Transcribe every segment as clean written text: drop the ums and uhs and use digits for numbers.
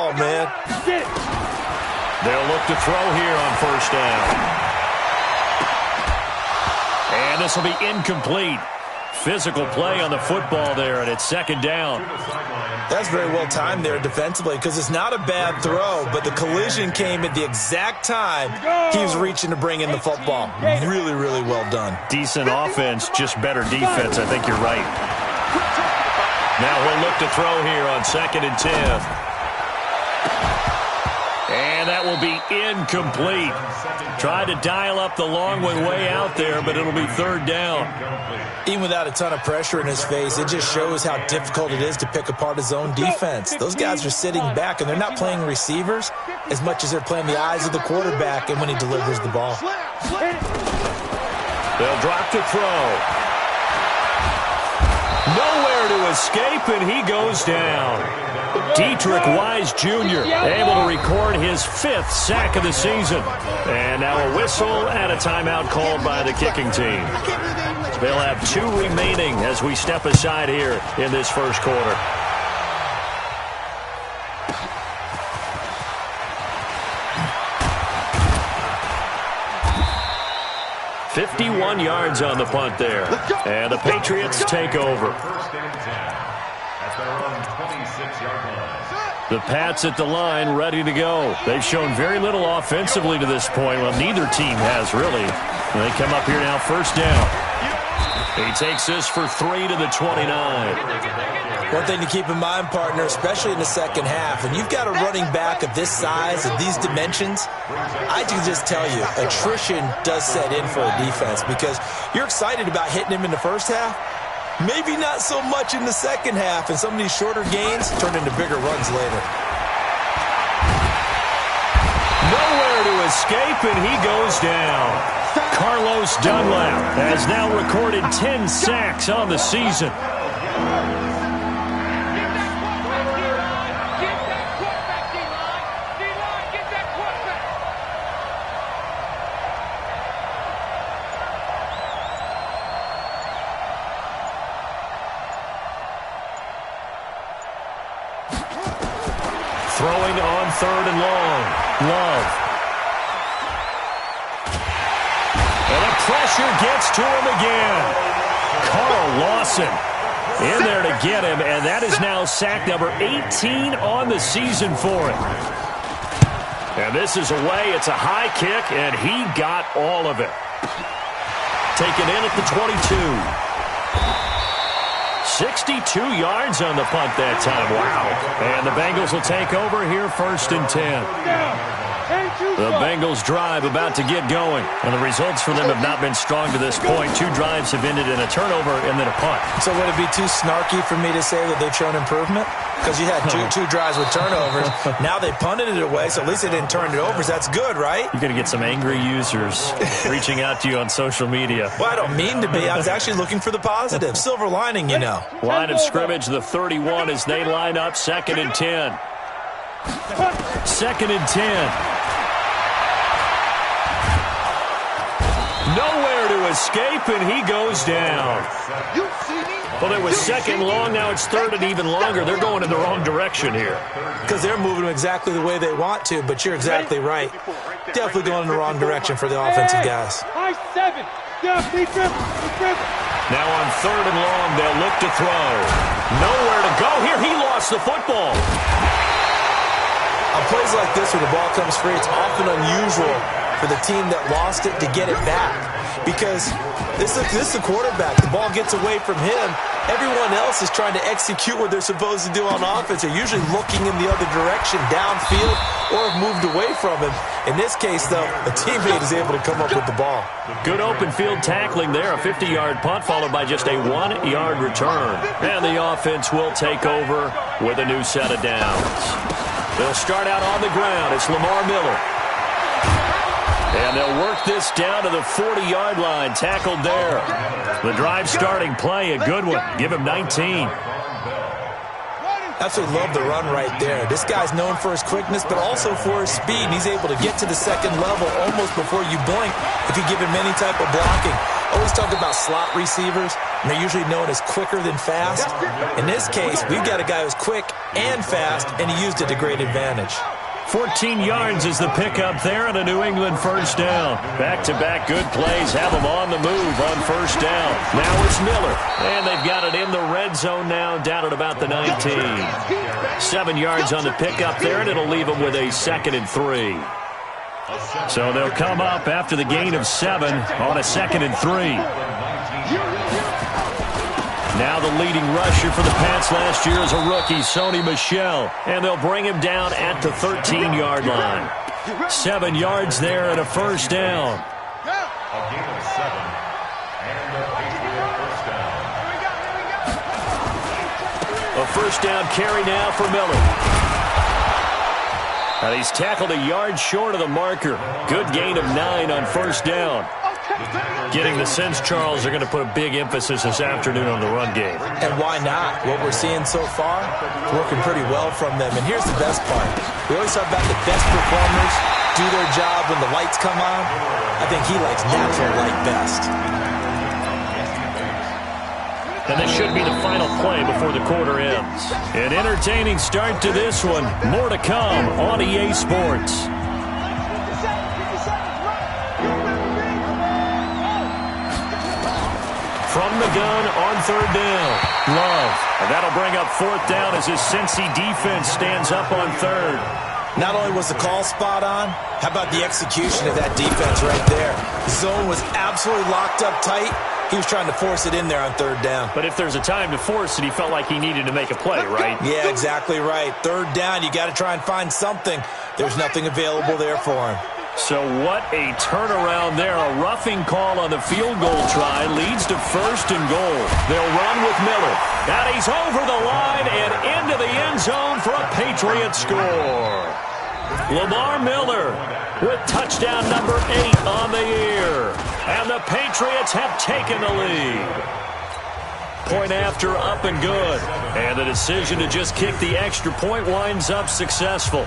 Oh, man. They'll look to throw here on first down. And this will be incomplete. Physical play on the football there, and it's second down. That's very well timed there defensively because it's not a bad throw, but the collision came at the exact time he was reaching to bring in the football. Really, really well done. Decent offense, just better defense. I think you're right. Now he'll look to throw here on 2nd and 10. And that will be incomplete. Tried to dial up the long way out there, but it'll be third down. Even without a ton of pressure in his face, it just shows how difficult it is to pick apart his own defense. Those guys are sitting back, and they're not playing receivers as much as they're playing the eyes of the quarterback and when he delivers the ball. They'll drop to throw. Nowhere to escape, and he goes down. Dietrich Wise Jr. able to record his 5th sack of the season. And now a whistle and a timeout called by the kicking team. They'll have 2 remaining as we step aside here in this first quarter. "51 yards on the punt there. And the Patriots take over. The Pats at the line, ready to go. They've shown very little offensively to this point. Well, neither team has, really. And they come up here now, first down. He takes this for 3 to the 29. One thing to keep in mind, partner, especially in the second half, when you've got a running back of this size, of these dimensions, I can just tell you, attrition does set in for a defense because you're excited about hitting him in the first half. Maybe not so much in the second half, and some of these shorter gains turn into bigger runs later. Nowhere to escape, and he goes down. Carlos Dunlap has now recorded 10 sacks on the season. Throwing on 3rd and long. Love. And the pressure gets to him again. Carl Lawson in there to get him, and that is now sack number 18 on the season for him. And this is away. It's a high kick, and he got all of it. Taken in at the 22. 62 yards on the punt that time. Wow. And the Bengals will take over here, 1st and 10. The Bengals drive about to get going. And the results for them have not been strong to this point. 2 drives have ended in a turnover and then a punt. So would it be too snarky for me to say that they've shown improvement? Because you had two drives with turnovers. Now they punted it away, so at least they didn't turn it over. So that's good, right? You're going to get some angry users reaching out to you on social media. Well, I don't mean to be. I was actually looking for the positive. Silver lining, you know. Line of scrimmage, the 31 as they line up, 2nd and 10. 2nd and 10. Nowhere to escape, and he goes down. Well, it was 2nd long. Now it's 3rd and even longer. They're going in the wrong direction here. Because they're moving exactly the way they want to, but you're exactly right. Definitely going in the wrong direction for the offensive guys. Now on 3rd and long, they'll look to throw. Nowhere to go here. He lost the football. On plays like this where the ball comes free, it's often unusual for the team that lost it to get it back. Because this is the quarterback. The ball gets away from him. Everyone else is trying to execute what they're supposed to do on offense. They're usually looking in the other direction, downfield, or have moved away from him. In this case, though, a teammate is able to come up with the ball. Good open field tackling there. A 50-yard punt followed by just a 1-yard return. And the offense will take over with a new set of downs. They'll start out on the ground. It's Lamar Miller. And they'll work this down to the 40-yard line. Tackled there. The drive starting play, a good one. Give him 19. Absolutely love the run right there. This guy's known for his quickness, but also for his speed. And he's able to get to the second level almost before you blink if you give him any type of blocking. Always talk about slot receivers, and they're usually known as quicker than fast. In this case, we've got a guy who's quick and fast, and he used it to great advantage. 14 yards is the pickup there and a New England first down. Back-to-back good plays have them on the move on first down. Now it's Miller, and they've got it in the red zone now, down at about the 19. 7 yards on the pickup there, and it'll leave them with a 2nd and 3. So they'll come up after the gain of 7 on a 2nd and 3. Now the leading rusher for the Pats last year is a rookie, Sony Michel. And they'll bring him down at the 13-yard line. 7 yards there and a first down. A gain of 7. And a Patriot first down. A first down carry now for Miller. And he's tackled a yard short of the marker. Good gain of 9 on first down. Getting the sense, Charles, they're going to put a big emphasis this afternoon on the run game. And why not? What we're seeing so far is working pretty well from them. And here's the best part. We always talk about the best performers do their job when the lights come on. I think he likes natural light best. And this should be the final play before the quarter ends. An entertaining start to this one. More to come on EA Sports. From the gun on third down. Love. And that'll bring up fourth down as his Cincy defense stands up on third. Not only was the call spot on, how about the execution of that defense right there? The zone was absolutely locked up tight. He was trying to force it in there on third down. But if there's a time to force it, he felt like he needed to make a play, right? Yeah, exactly right. Third down, you got to try and find something. There's nothing available there for him. So what a turnaround there. A roughing call on the field goal try leads to first and goal. They'll run with Miller. And he's over the line and into the end zone for a Patriot score. Lamar Miller with touchdown number 8 on the year. And the Patriots have taken the lead. Point after, up and good. And the decision to just kick the extra point winds up successful.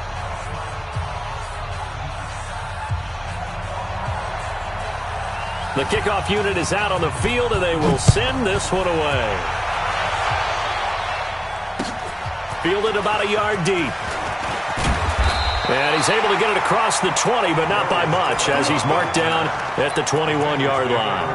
The kickoff unit is out on the field, and they will send this one away. Fielded about a yard deep. And he's able to get it across the 20, but not by much, as he's marked down at the 21-yard line.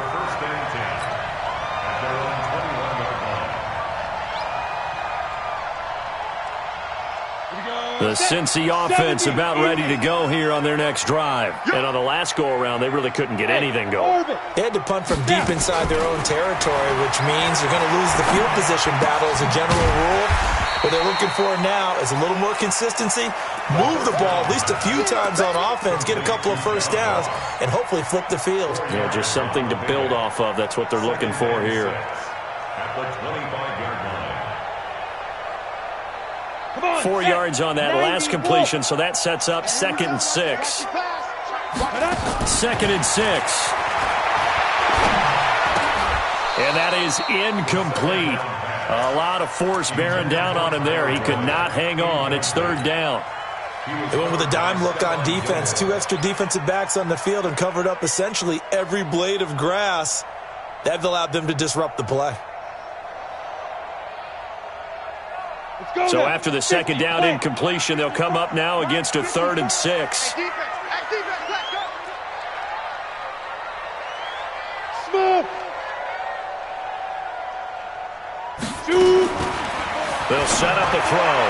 The Cincy offense about ready to go here on their next drive. And on the last go-around, they really couldn't get anything going. They had to punt from deep inside their own territory, which means they're going to lose the field position battle as a general rule. What they're looking for now is a little more consistency, move the ball at least a few times on offense, get a couple of first downs, and hopefully flip the field. Yeah, just something to build off of. That's what they're looking for here. At the 25-yard line. 4 yards on that last completion, so that sets up 2nd and 6. 2nd and 6. And that is incomplete. A lot of force bearing down on him there. He could not hang on. It's third down. They went with a dime look on defense. 2 extra defensive backs on the field and covered up essentially every blade of grass. That allowed them to disrupt the play. So after the second down incompletion, they'll come up now against a 3rd and 6. They'll set up the throw.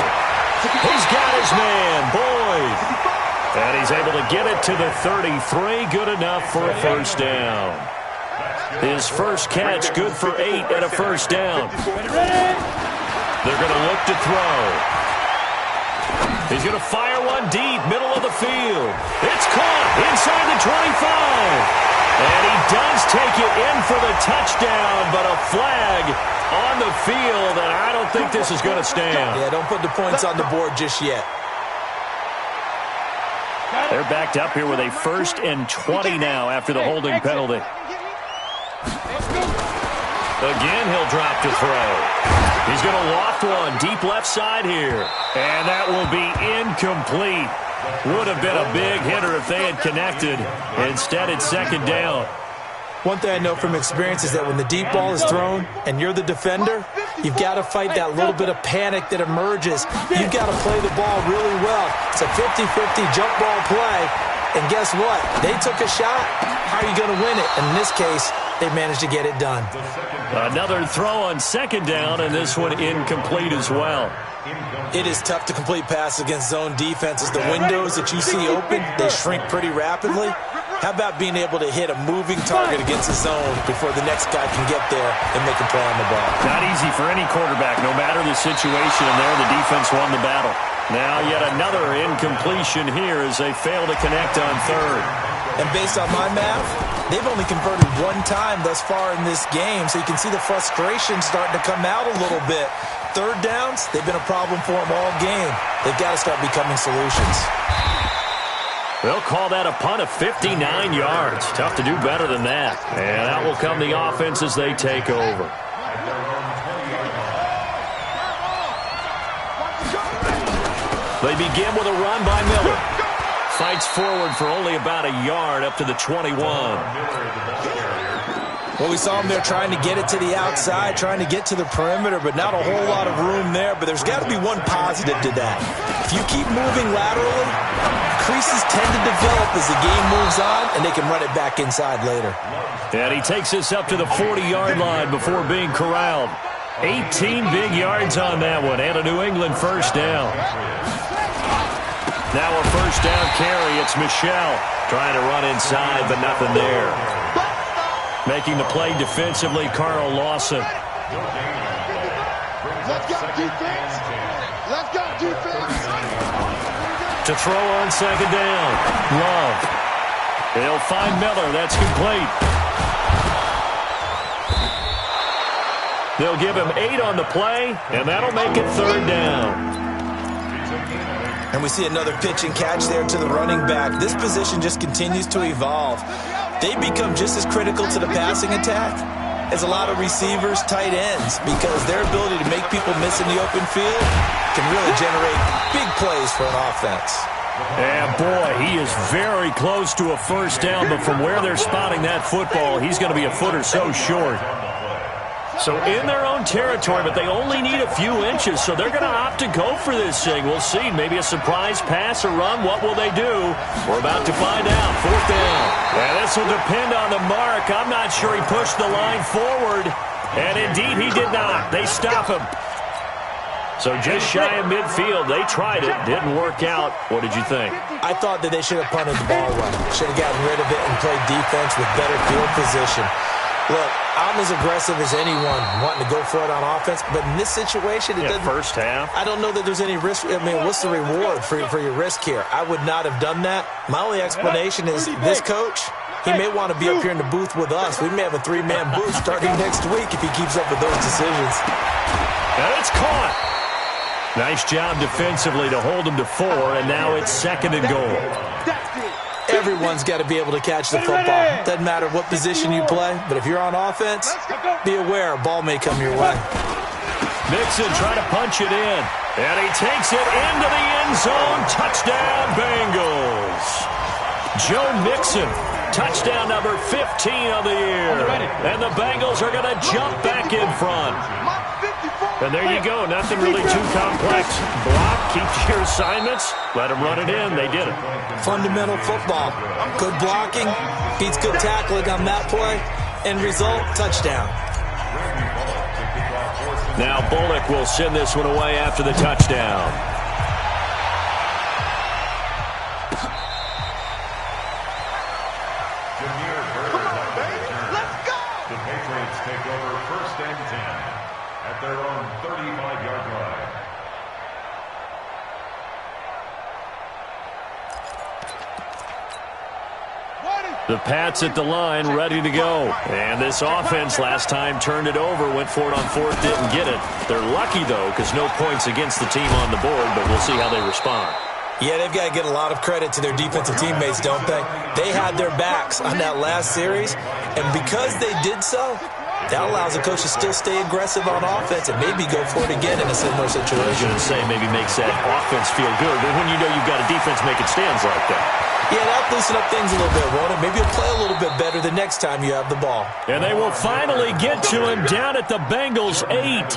He's got his man, Boyd. And he's able to get it to the 33. Good enough for a first down. His first catch, good for 8 and a first down. They're going to look to throw. He's going to fire one deep, middle of the field. It's caught inside the 25. And he does take it in for the touchdown, but a flag on the field, and I don't think this is going to stand. Yeah, don't put the points on the board just yet. They're backed up here with a 1st and 20 now after the holding penalty. Again, he'll drop to throw. He's going to loft one deep left side here. And that will be incomplete. Would have been a big hitter if they had connected. Instead, it's second down. One thing I know from experience is that when the deep ball is thrown and you're the defender, you've got to fight that little bit of panic that emerges. You've got to play the ball really well. It's a 50-50 jump ball play. And guess what? They took a shot. How are you going to win it? And in this case, they managed to get it done. Another throw on second down, and this one incomplete as well. It is tough to complete passes against zone defenses. The windows that you see open, they shrink pretty rapidly. How about being able to hit a moving target against a zone before the next guy can get there and make a play on the ball? Not easy for any quarterback, no matter the situation. And there, the defense won the battle. Now yet another incompletion here as they fail to connect on third. And based on my math, they've only converted one time thus far in this game, so you can see the frustration starting to come out a little bit. Third downs, they've been a problem for them all game. They've got to start becoming solutions. They'll call that a punt of 59 yards. Tough to do better than that. And out will come the offense as they take over. They begin with a run by Miller. Fights forward for only about a yard up to the 21. Well, we saw him there trying to get it to the outside, trying to get to the perimeter, but not a whole lot of room there. But there's got to be one positive to that. If you keep moving laterally, creases tend to develop as the game moves on, and they can run it back inside later. And he takes us up to the 40-yard line before being corralled. 18 big yards on that one, and a New England first down. Now a first down carry. It's Michel trying to run inside, but nothing there. Making the play defensively, Carl Lawson. Let's go, defense. Let's go, defense. To throw on second down. Love. They'll find Miller. That's complete. They'll give him 8 on the play, and that'll make it third down. And we see another pitch and catch there to the running back. This position just continues to evolve. They become just as critical to the passing attack as a lot of receivers, tight ends, because their ability to make people miss in the open field can really generate big plays for an offense. And boy, he is very close to a first down, but from where they're spotting that football, he's going to be a foot or so short. So in their own territory, but they only need a few inches, so they're going to opt to go for this thing. We'll see. Maybe a surprise pass or run. What will they do? We're about to find out. Fourth down. And this will depend on the mark. I'm not sure he pushed the line forward. And indeed, he did not. They stop him. So just shy of midfield. They tried it. Didn't work out. What did you think? I thought that they should have punted the ball run. Should have gotten rid of it and played defense with better field position. Look, I'm as aggressive as anyone wanting to go for it on offense, but in this situation, it doesn't. First half. I don't know that there's any risk. I mean, what's the reward for your risk here? I would not have done that. My only explanation is this coach, he may want to be up here in the booth with us. We may have a 3-man booth starting next week if he keeps up with those decisions. And it's caught. Nice job defensively to hold him to 4, and now it's second and goal. Everyone's got to be able to catch the football. Doesn't matter what position you play, but if you're on offense, be aware a ball may come your way. Mixon trying to punch it in, and he takes it into the end zone. Touchdown, Bengals. Joe Mixon, touchdown number 15 of the year. And the Bengals are going to jump back in front. And there you go. Nothing really too complex. Block, keep your assignments, let them run it in. They did it. Fundamental football. Good blocking, beats good tackling on that play. End result, touchdown. Now Bullock will send this one away after the touchdown. The Patriots take over first and 10 at their own 35-yard line. The Pats at the line, ready to go. And this offense last time turned it over, went for it on fourth, didn't get it. They're lucky, though, because no points against the team on the board, but we'll see how they respond. Yeah, they've got to get a lot of credit to their defensive teammates, don't they? They had their backs on that last series, and because they did so, That allows the coach to still stay aggressive on offense and maybe go for it again in a similar situation. I was going to say maybe makes that offense feel good, but when you know you've got a defense making stands like that. Yeah, that'll loosen up things a little bit, won't it? Maybe you'll play a little bit better the next time you have the ball. And they will finally get to him down at the Bengals 8.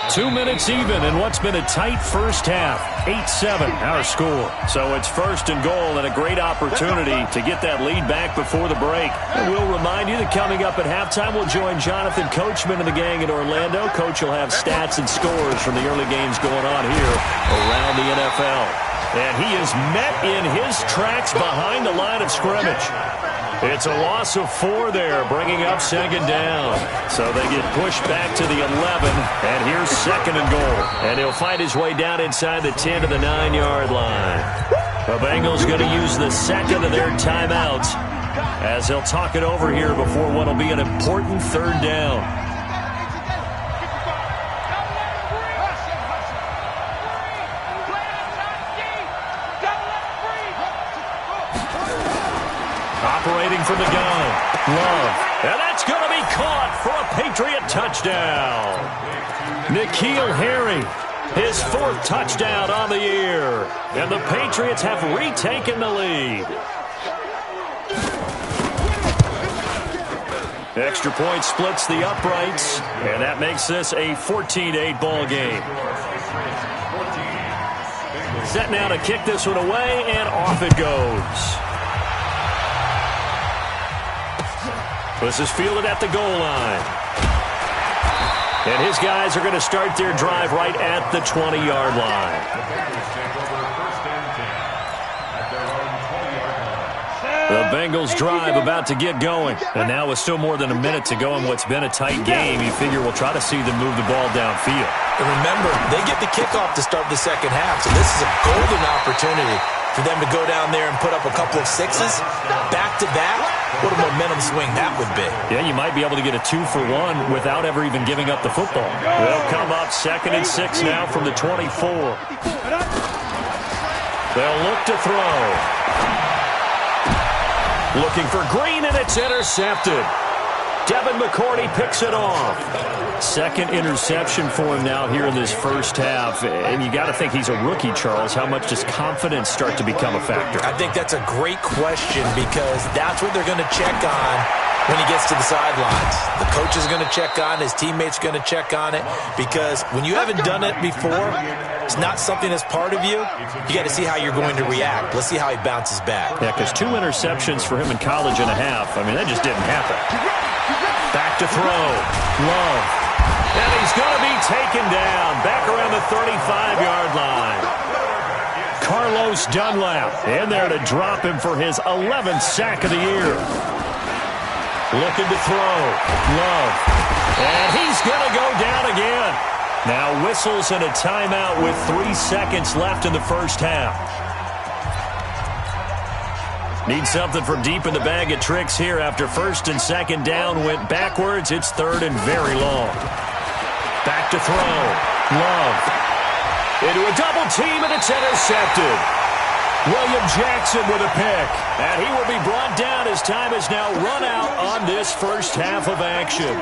2 minutes even in what's been a tight first half. 8-7, our score. So it's first and goal and a great opportunity to get that lead back before the break. And we'll remind you that coming up at halftime, we'll join Jonathan Coachman and the gang in Orlando. Coach will have stats and scores from the early games going on here around the NFL. And he is met in his tracks behind the line of scrimmage. It's a loss of 4 there, bringing up second down. So they get pushed back to the 11, and here's second and goal. And he'll find his way down inside the 10 to the 9-yard line. The Bengals going to use the second of their timeouts as they'll talk it over here before what will be an important third down. Operating from the gun, Love. And that's going to be caught for a Patriot touchdown. N'Keal Harry, his 4th touchdown on the year. And the Patriots have retaken the lead. Extra point splits the uprights, and that makes this a 14-8 ball game. Set now to kick this one away, and off it goes. This is fielded at the goal line. And his guys are going to start their drive right at the 20-yard line. The Bengals drive about to get going. And now with still more than a minute to go in what's been a tight game, you figure we'll try to see them move the ball downfield. And remember, they get the kickoff to start the second half, so this is a golden opportunity for them to go down there and put up a couple of 6s back-to-back. What a momentum swing that would be. Yeah, you might be able to get a 2-for-1 without ever even giving up the football. They'll come up 2nd and 6 now from the 24. They'll look to throw. Looking for Green, and it's intercepted. Devin McCourty picks it off. 2nd interception for him now here in this first half. And you got to think he's a rookie, Charles. How much does confidence start to become a factor? I think that's a great question because that's what they're going to check on when he gets to the sidelines. The coach is going to check on, his teammates are going to check on it because when you haven't done it before, it's not something that's part of you. You got to see how you're going to react. Let's see how he bounces back. Yeah, because 2 interceptions for him in college and a half. I mean, that just didn't happen. Back to throw. Love. And he's going to be taken down back around the 35-yard line. Carlos Dunlap in there to drop him for his 11th sack of the year. Looking to throw. Love. And he's going to go down again. Now whistles and a timeout with 3 seconds left in the first half. Need something from deep in the bag of tricks here after 1st and 2nd down went backwards. It's 3rd and very long. Back to throw. Love. Into a double team, and it's intercepted. William Jackson with a pick. And he will be brought down as time is now run out on this first half of action.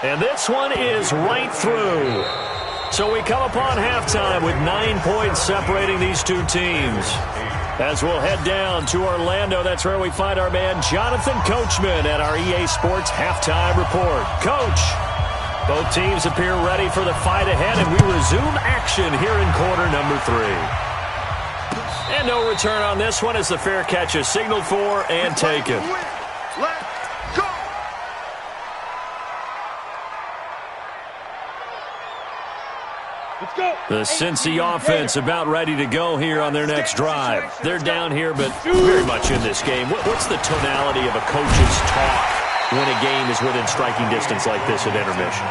And this one is right through. So we come upon halftime with 9 points separating these two teams. As we'll head down to Orlando, that's where we find our man Jonathan Coachman at our EA Sports Halftime Report. Coach, both teams appear ready for the fight ahead, and we resume action here in quarter number 3. And no return on this one as the fair catch is signaled for and taken. The Cincy offense about ready to go here on their next drive. They're down here, but very much in this game. What's the tonality of a coach's talk when a game is within striking distance like this at intermission?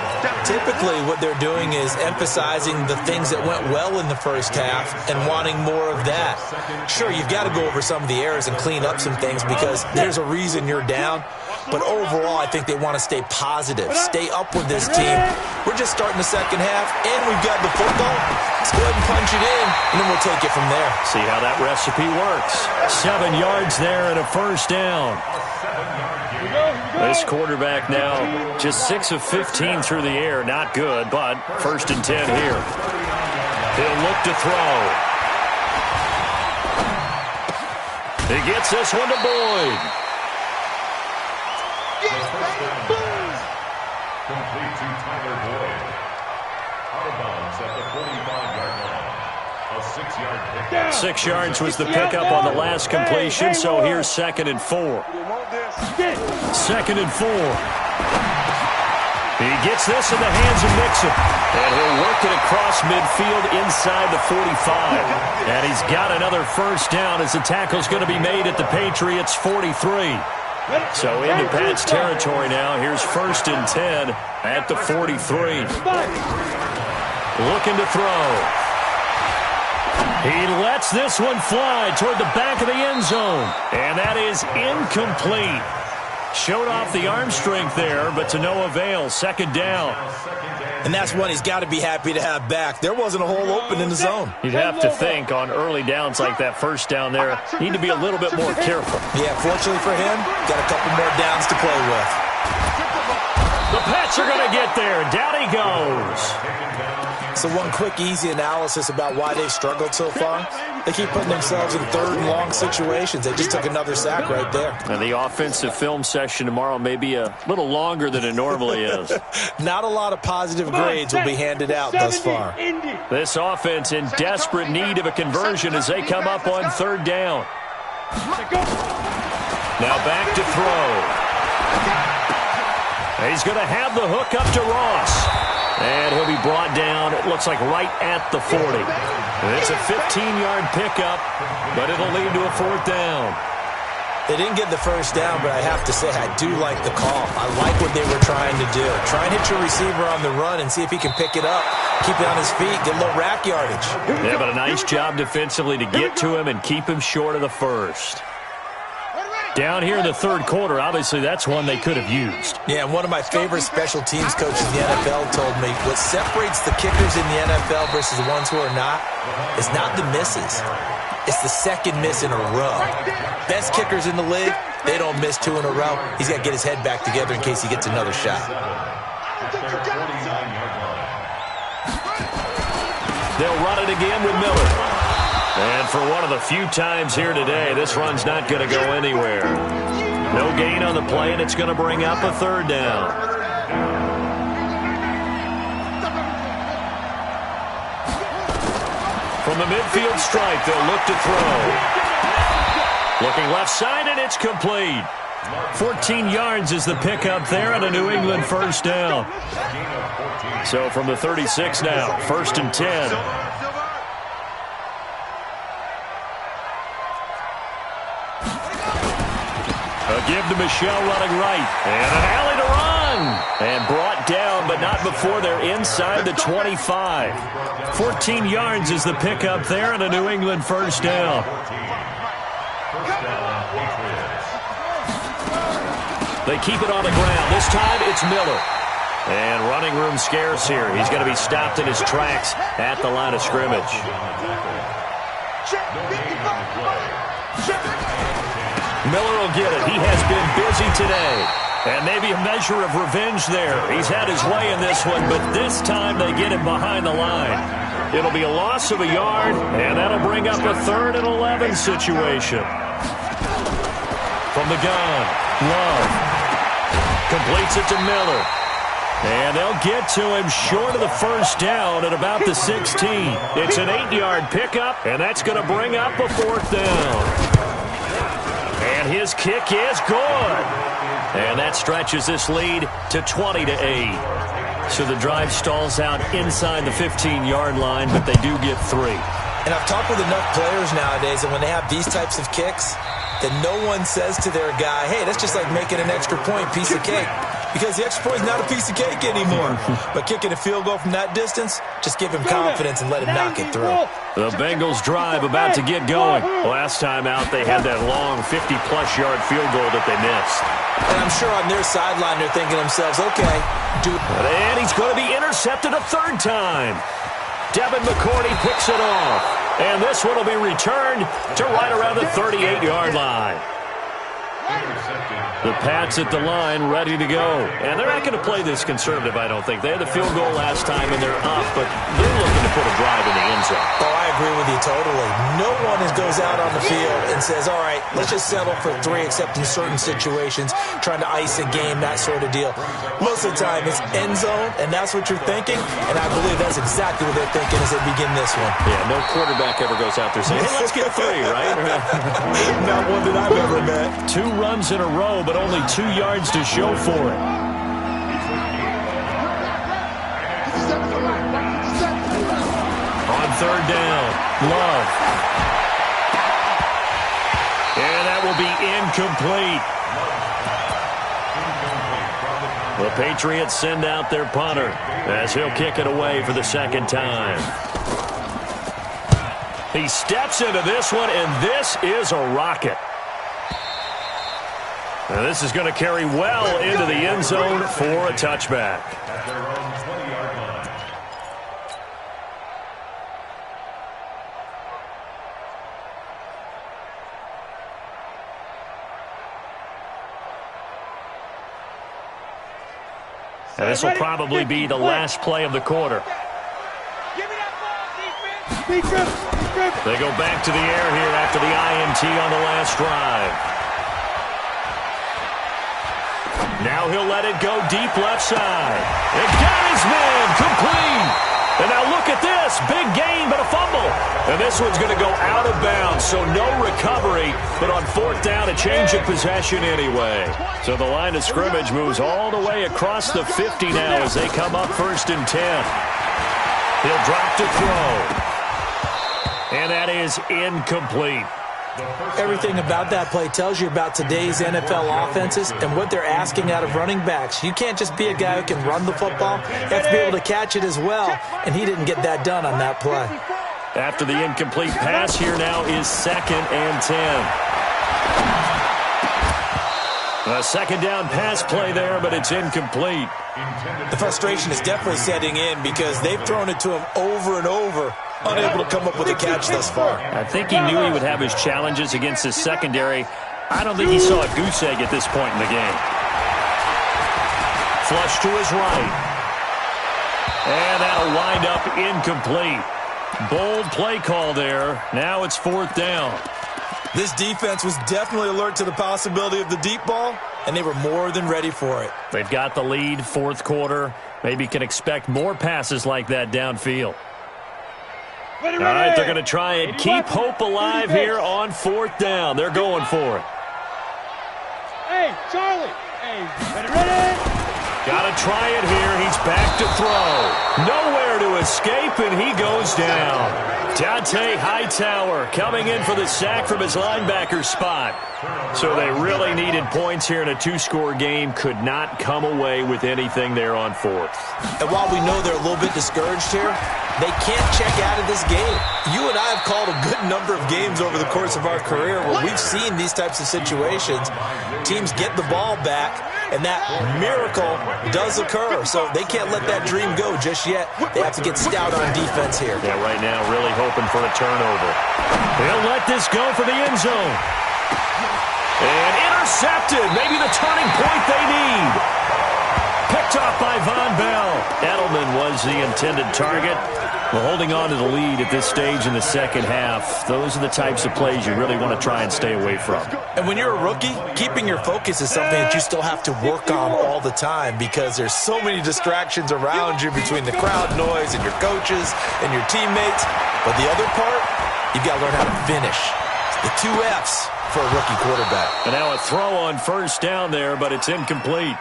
Typically, what they're doing is emphasizing the things that went well in the first half and wanting more of that. Sure, you've got to go over some of the errors and clean up some things because there's a reason you're down. But overall, I think they want to stay positive, stay up with this team. We're just starting the second half, and we've got the football. Let's go ahead and punch it in, and then we'll take it from there. See how that recipe works. 7 yards there and a first down. This quarterback now just 6 of 15 through the air. Not good, but 1st and 10 here. He'll look to throw. He gets this one to Boyd. Complete to Tyler Boyd. Out of bounds at the 45-yard line. A 6-yard pickup. 6 yards was the pickup on the last completion, so here's 2nd and 4. 2nd and 4. He gets this in the hands of Mixon, and he'll work it across midfield inside the 45. And he's got another first down as the tackle's going to be made at the Patriots' 43. So into Pat's territory now. Here's 1st and 10 at the 43. Looking to throw. He lets this one fly toward the back of the end zone. And that is incomplete. Showed off the arm strength there, but to no avail. 2nd down. And that's one he's got to be happy to have back. There wasn't a hole open in the zone. You'd have to think on early downs like that first down there, need to be a little bit more careful. Yeah, fortunately for him, got a couple more downs to play with. The Pats are going to get there. Down he goes. So one quick, easy analysis about why they've struggled so far. They keep putting themselves in 3rd and long situations. They just took another sack right there. And the offensive film session tomorrow may be a little longer than it normally is. Not a lot of positive grades will be handed out thus far. This offense in desperate need of a conversion as they come up on 3rd down. Now back to throw. He's going to have the hook up to Ross. And he'll be brought down, it looks like right at the 40. It's a 15-yard pickup, but it'll lead to a 4th down. They didn't get the first down, but I have to say I do like the call. I like what they were trying to do. Try and hit your receiver on the run and see if he can pick it up, keep it on his feet, get a little rack yardage. Yeah, but a nice job defensively to get to him and keep him short of the first. Down here in the 3rd quarter, obviously that's one they could have used. Yeah, and one of my favorite special teams coaches in the NFL told me what separates the kickers in the NFL versus the ones who are not is not the misses. It's the second miss in a row. Best kickers in the league, they don't miss 2 in a row. He's got to get his head back together in case he gets another shot. They'll run it again with Miller. And for one of the few times here today, this run's not going to go anywhere. No gain on the play, and it's going to bring up a 3rd down. From the midfield stripe, they'll look to throw. Looking left side, and it's complete. 14 yards is the pickup there on a New England first down. So from the 36 now, 1st and 10. A give to Michelle running right. And an alley to run. And brought down, but not before they're inside the 25. 14 yards is the pickup there and a New England first down. They keep it on the ground. This time it's Miller. And running room scarce here. He's going to be stopped in his tracks at the line of scrimmage. Miller will get it. He has been busy today. And maybe a measure of revenge there. He's had his way in this one, but this time they get him behind the line. It'll be a loss of a yard, and that'll bring up a 3rd and 11 situation. From the gun, Love completes it to Miller. And they'll get to him short of the first down at about the 16. It's an 8-yard pickup, and that's going to bring up a 4th down. And his kick is good. And that stretches this lead to 20-8. So the drive stalls out inside the 15-yard line, but they do get 3. And I've talked with enough players nowadays that when they have these types of kicks, that no one says to their guy, hey, that's just like making an extra point, piece of cake. because the extra point is not a piece of cake anymore. But kicking a field goal from that distance, just give him confidence and let him knock it through. The Bengals drive about to get going. Last time out, they had that long 50-plus yard field goal that they missed. And I'm sure on their sideline they're thinking to themselves, okay, and he's going to be intercepted a third time. Devin McCourty picks it off. And this one will be returned to right around the 38-yard line. The Pats at the line, ready to go. And they're not going to play this conservative, I don't think. They had the field goal last time, and they're up, but they're looking to put a drive in the end zone. Oh, I agree with you totally. No one goes out on the field and says, all right, let's just settle for 3, except in certain situations, trying to ice a game, that sort of deal. Most of the time, it's end zone, and that's what you're thinking, and I believe that's exactly what they're thinking as they begin this one. Yeah, no quarterback ever goes out there saying, hey, let's get 3, right? Not one that I've ever met. 2 runs in a row, but only 2 yards to show for it. On third down, Love. And that will be incomplete. The Patriots send out their punter as he'll kick it away for the second time. He steps into this one, and this is a rocket. Now this is going to carry well into the end zone for a touchback. At their own 20-yard line. And this will probably be the last play of the quarter. Give me that ball, defense. They go back to the air here after the INT on the last drive. Now he'll let it go deep left side. And got his man complete. And now look at this. Big gain, but a fumble. And this one's going to go out of bounds, so no recovery. But on fourth down, a change of possession anyway. So the line of scrimmage moves all the way across the 50 now as they come up 1st and 10. He'll drop to throw. And that is incomplete. Everything about that play tells you about today's NFL offenses and what they're asking out of running backs. You can't just be a guy who can run the football. You have to be able to catch it as well, and he didn't get that done on that play. After the incomplete pass, here now is 2nd and 10. A second down pass play there, but it's incomplete. The frustration is definitely setting in because they've thrown it to him over and over, unable to come up with a catch thus far. I think he knew he would have his challenges against his secondary. I don't think he saw a goose egg at this point in the game. Flush to his right. And that'll wind up incomplete. Bold play call there. Now it's 4th down. This defense was definitely alert to the possibility of the deep ball, and they were more than ready for it. They've got the lead, 4th quarter. Maybe can expect more passes like that downfield. All right, they're going to try and keep hope alive here on 4th down. They're going for it. Hey, Charlie. Hey, ready? Got to try it here. He's back to throw. Nowhere to escape, and he goes down. Dante Hightower coming in for the sack from his linebacker spot. So they really needed points here in a 2-score game. Could not come away with anything there on 4th. And while we know they're a little bit discouraged here, they can't check out of this game. You and I have called a good number of games over the course of our career where we've seen these types of situations. Teams get the ball back, and that miracle does occur. So they can't let that dream go just yet. They have to get stout on defense here. Yeah, right now really hoping for a turnover. They'll let this go for the end zone. And intercepted. Maybe the turning point they need. Picked off by Von Bell. Edelman was the intended target. Well, holding on to the lead at this stage in the second half, those are the types of plays you really want to try and stay away from. And when you're a rookie, keeping your focus is something that you still have to work on all the time because there's so many distractions around you between the crowd noise and your coaches and your teammates. But the other part, you've got to learn how to finish. The 2 F's for a rookie quarterback. And now a throw on 1st down there, but it's incomplete.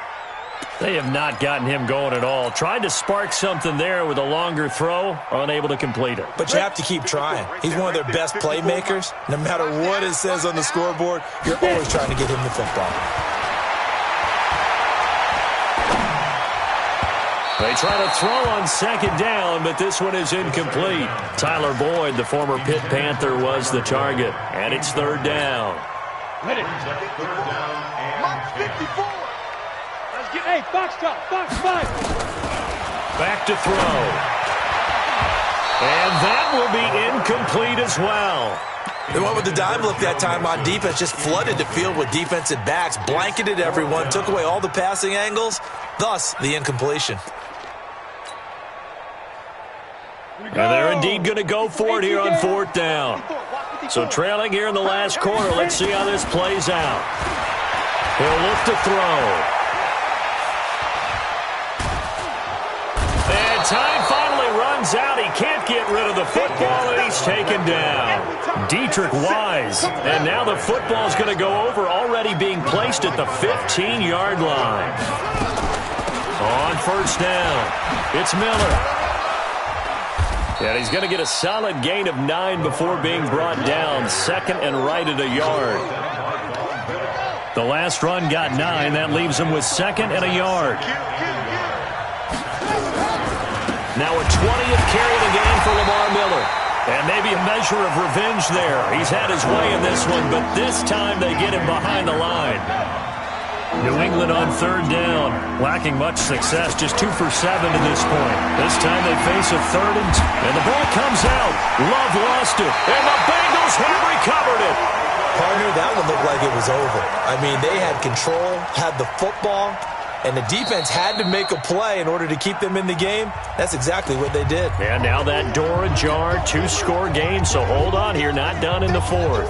They have not gotten him going at all. Tried to spark something there with a longer throw, unable to complete it. But you have to keep trying. He's one of their best playmakers. No matter what it says on the scoreboard, you're always trying to get him the football. They try to throw on second down, but this one is incomplete. Tyler Boyd, the former Pitt Panther, was the target, and it's third down. Ready. Mark 54. Let's get, hey, box top, box five. Back to throw. And that will be incomplete as well. They went with the dime look that time on defense, just flooded the field with defensive backs, blanketed everyone, took away all the passing angles, thus the incompletion. And they're indeed going to go for it here on fourth down. So trailing here in the last quarter, let's see how this plays out. He'll look to throw. And time finally runs out. He can't get rid of the football, and he's taken down. Dietrich Wise. And now the football's going to go over, already being placed at the 15-yard line. On first down, it's Miller. And he's going to get a solid gain of 9 before being brought down. Second and right at a yard. The last run got 9. That leaves him with second and a yard. Now a 20th carry of the game for Lamar Miller. And maybe a measure of revenge there. He's had his way in this one, but this time they get him behind the line. New England on third down, lacking much success, just 2 for 7 to this point. This time they face a third and the ball comes out. Love lost it, and the Bengals have recovered it. Partner, that one looked like it was over. I mean, they had control, had the football, and the defense had to make a play in order to keep them in the game. That's exactly what they did. And now that door ajar, 2-score game, so hold on here, not done in the fourth.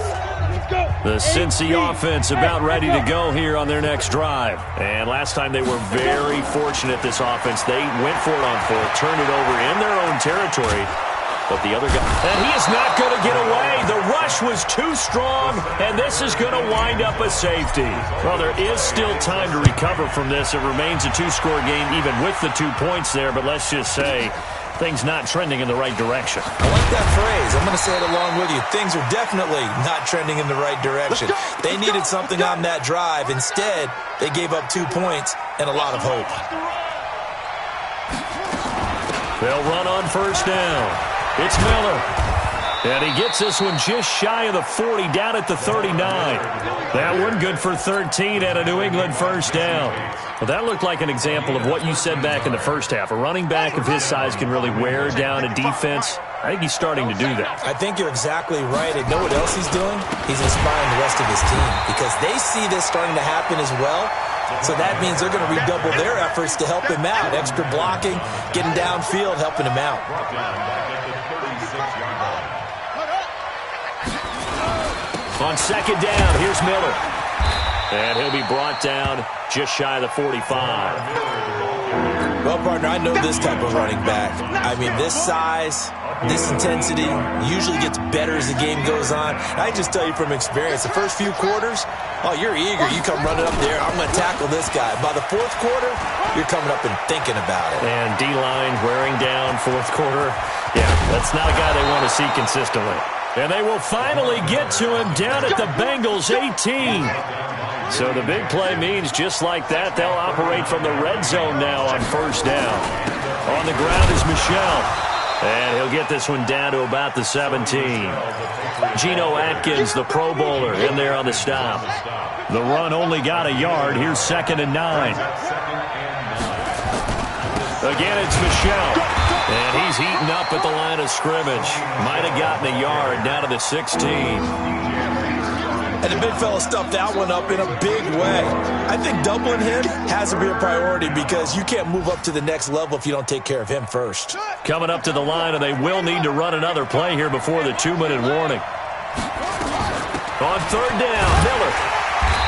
The Cincy offense about ready to go here on their next drive. And last time they were very fortunate, this offense. They went for it on fourth, turned it over in their own territory. But the other guy, and he is not going to get away. The rush was too strong, and this is going to wind up a safety. Well, there is still time to recover from this. It remains a 2-score game even with the 2 points there, but let's just say things not trending in the right direction. I like that phrase. I'm going to say it along with you. Things are definitely not trending in the right direction. They needed something on that drive. Instead, they gave up 2 points and a lot of hope. They'll run on first down. It's Miller. And he gets this one just shy of the 40, down at the 39. That one good for 13 and a New England first down. Well, that looked like an example of what you said back in the first half. A running back of his size can really wear down a defense. I think he's starting to do that. I think you're exactly right. And know what else he's doing? He's inspiring the rest of his team because they see this starting to happen as well. So that means they're going to redouble their efforts to help him out. Extra blocking, getting downfield, helping him out. On second down, here's Miller. And he'll be brought down just shy of the 45. Well, partner, I know this type of running back. I mean, this size, this intensity usually gets better as the game goes on. I just tell you from experience, the first few quarters, oh, you're eager. You come running up there, I'm going to tackle this guy. By the fourth quarter, you're coming up and thinking about it. And D-line wearing down fourth quarter. Yeah, that's not a guy they want to see consistently. And they will finally get to him down at the Bengals 18. So the big play means just like that, they'll operate from the red zone now on first down. On the ground is Michel. And he'll get this one down to about the 17. Geno Atkins, the Pro Bowler, in there on the stop. The run only got a yard. Here's second and 9. Again, it's Michel. And he's eaten up at the line of scrimmage. Might have gotten a yard down to the 16. And the big fella stuffed that one up in a big way. I think doubling him has to be a priority because you can't move up to the next level if you don't take care of him first. Coming up to the line, and they will need to run another play here before the 2-minute warning. On third down, Miller.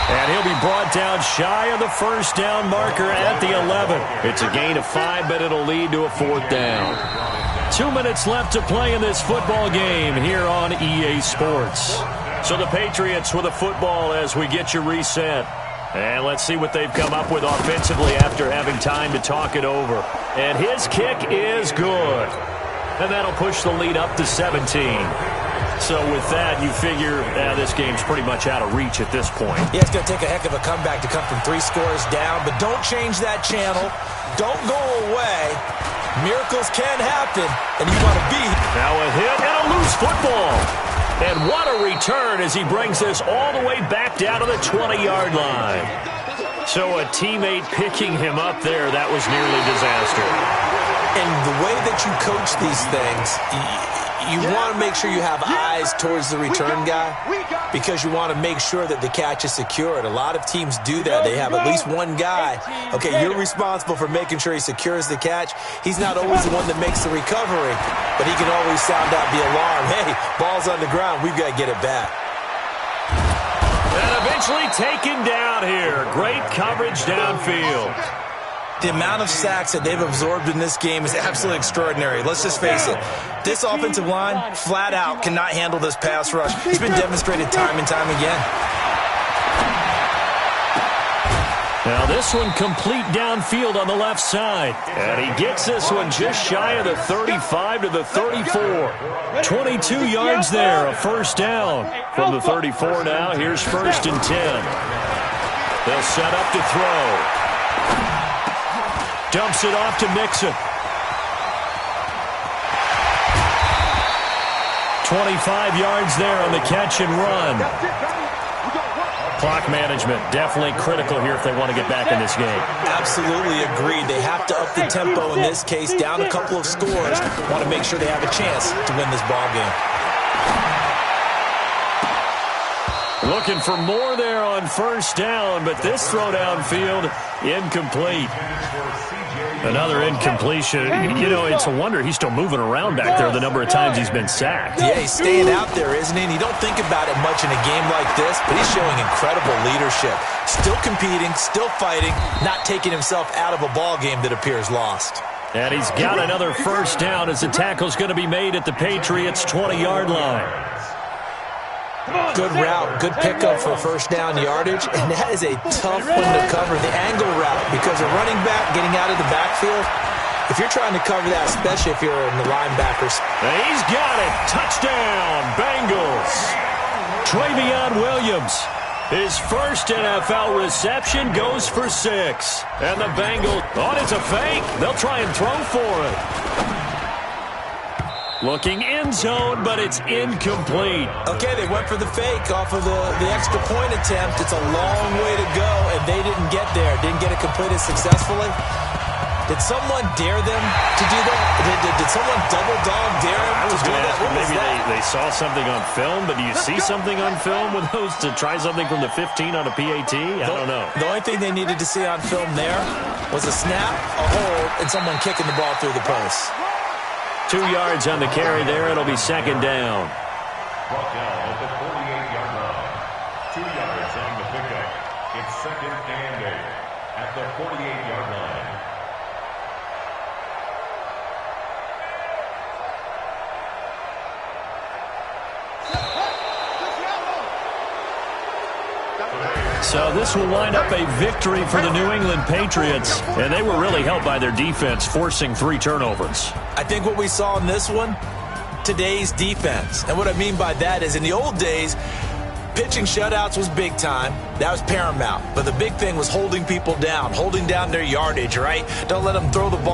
And he'll be brought down shy of the first down marker at the 11. It's a gain of 5, but it'll lead to a fourth down. 2 minutes left to play in this football game here on EA Sports. So the Patriots with a football as we get you reset. And let's see what they've come up with offensively after having time to talk it over. And his kick is good. And that'll push the lead up to 17. So with that, you figure this game's pretty much out of reach at this point. Yeah, it's going to take a heck of a comeback to come from 3 scores down, but don't change that channel. Don't go away. Miracles can happen, and you want to be. Now a hit and a loose football. And what a return as he brings this all the way back down to the 20-yard line. So a teammate picking him up there, that was nearly disaster. And the way that you coach these things, you want to make sure you have eyes towards the return guy because you want to make sure that the catch is secured. A lot of teams do that. They have at least one guy. Okay, you're responsible for making sure he secures the catch. He's not always the one that makes the recovery, but he can always sound out the alarm. Hey, ball's on the ground. We've got to get it back. And eventually taken down here. Great coverage downfield. The amount of sacks that they've absorbed in this game is absolutely extraordinary. Let's just face it. This offensive line, flat out, cannot handle this pass rush. It's been demonstrated time and time again. Now this one complete downfield on the left side. And he gets this one just shy of the 35 to the 34. 22 yards there, a first down. From the 34 now, here's 1st and 10. They'll set up to throw. Dumps it off to Mixon. 25 yards there on the catch and run. Clock management definitely critical here if they want to get back in this game. Absolutely agreed. They have to up the tempo in this case, down a couple of scores. Want to make sure they have a chance to win this ball game. Looking for more there on first down, but this throw downfield incomplete. Another incompletion. You know, it's a wonder he's still moving around back there the number of times he's been sacked. Yeah, he's staying out there, isn't he? And you don't think about it much in a game like this, but he's showing incredible leadership. Still competing, still fighting, not taking himself out of a ball game that appears lost. And he's got another first down as the tackle's going to be made at the Patriots' 20-yard line. Good route, good pickup for first down yardage, and that is a tough one to cover, the angle route, because a running back getting out of the backfield, if you're trying to cover that, especially if you're in the linebackers. He's got it. Touchdown, Bengals. Travion Williams, his first NFL reception goes for 6. And the Bengals, it's a fake. They'll try and throw for it. Looking end zone, but it's incomplete. Okay, they went for the fake off of the extra point attempt. It's a long way to go, and they didn't get there. Didn't get it completed successfully. Did someone dare them to do that? Did someone double dog dare them to do that? Maybe they saw something on film, but do you see something on film with those to try something from the 15 on a PAT? I don't know. The only thing they needed to see on film there was a snap, a hold, and someone kicking the ball through the post. 2 yards on the carry there. It'll be second down. Brought down at the 48-yard line. 2 yards on the pickup. It's 2nd and 8 at the 48-yard line. So this will wind up a victory for the New England Patriots, and they were really helped by their defense, forcing 3 turnovers. I think what we saw in this one, today's defense. And what I mean by that is in the old days, pitching shutouts was big time. That was paramount. But the big thing was holding people down, holding down their yardage, right? Don't let them throw the ball